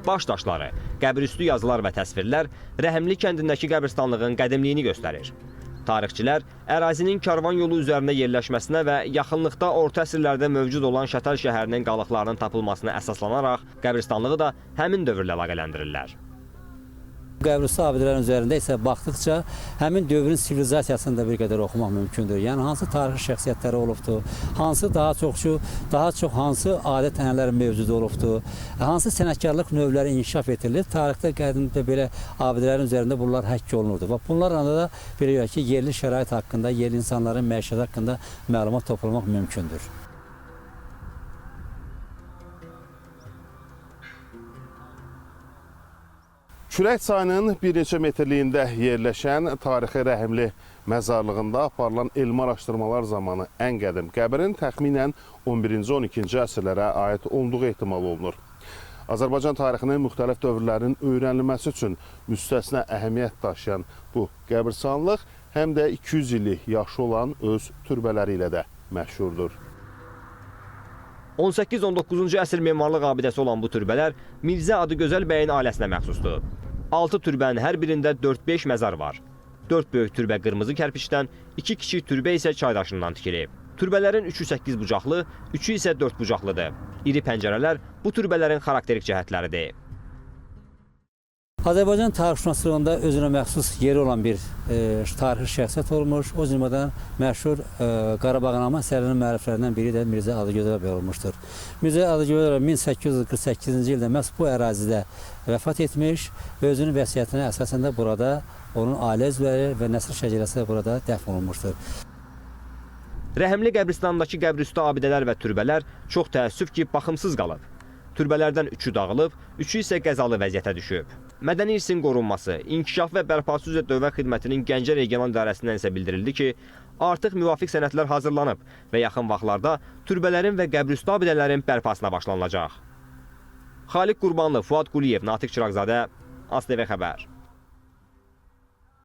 Baş daşları, qəbrüstü yazılar və təsvirlər Rəhimli kəndindəki qəbristanlığın qədimliyini göstərir. Tarixçilər ərazinin karvan yolu üzərində yerləşməsinə və yaxınlıqda orta əsrlərdə mövcud olan Şətal şəhərinin qalıqlarının tapılmasına əsaslanaraq qəbristanlığı da həmin dövrlə əlaqələndirirlər. Qəbrüstü abidələrin üzərində isə baxdıqca həmin dövrün sivilizasiyasını da bir qədər oxumaq mümkündür. Yəni hansı tarixi şəxsiyyətləri olubdur, hansı daha çox hansı adət-ənənələr mövcud olubdur, hansı sənətkarlıq növləri inkişaf edilir. Tarixdə qədimdə belə abidələrin üzərində bunlar həkk olunurdu. Və bunlarla da belə ki, yerli şərait haqqında, yerli insanların məişəti haqqında məlumat toplamaq mümkündür. Kürək çayının bir neçə metrliyində yerləşən tarixi Rəhimli məzarlığında aparılan elmi araşdırmalar zamanı ən qədim qəbrin təxminən 11-12-ci əsrlərə aid olduğu ehtimal olunur. Azərbaycan tarixinin müxtəlif dövrlərin öyrənilməsi üçün müstəsna əhəmiyyət daşıyan bu qəbirstanlıq həm də 200 illik yaşı olan öz türbələri ilə də məşhurdur. 18-19-cu əsr memarlıq abidəsi olan bu türbələr Mirzə Adıgözəl bəyin ailəsinə məxsusdur. 6 türbənin hər birində 4-5 məzar var. 4 böyük türbə qırmızı kərpiçdən, 2 kiçik türbə isə çay daşından tikilib. Türbələrin 3-ü 8 bucaqlı, 3-ü isə 4 bucaqlıdır. İri pəncərələr bu türbələrin xarakterik cəhətləridir. Azərbaycan tarixşünaslığında özünə məxsus yeri olan bir tarixi şəxsiyyət olmuş. O cümlədən məşhur Qarabağnamə əsərinin müəlliflərindən biri də Mirzə Adıgözəl bəy olmuşdur. Mirzə Adıgözəl 1848-ci ildə məhz bu ərazidə vəfat etmiş və özünün vəsiyyətinə əsasən də burada onun ailə üzvləri və nəsil şəcərəsi də burada dəfn olunmuşdur. Rəhimli qəbristanındakı qəbrüstü abidələr və türbələr çox təəssüf ki, baxımsız qalıb. Türbələrdən 3-ü dağılıb, 3-ü isə qəzalı vəziyyətə düşüb. Mədəni irsin qorunması, inkişaf və bərpası üzrə Dövlət Xidmətinin Gəncə Regional İdarəsindən isə bildirildi ki, artıq müvafiq sənədlər hazırlanıb və yaxın vaxtlarda türbələrin və qəbrüstü abidələrin bərpasına başlanılacaq. Xaliq Qurbanlı, Fuad Quliyev, Natiq Çıraqzadə, ASTV Xəbər.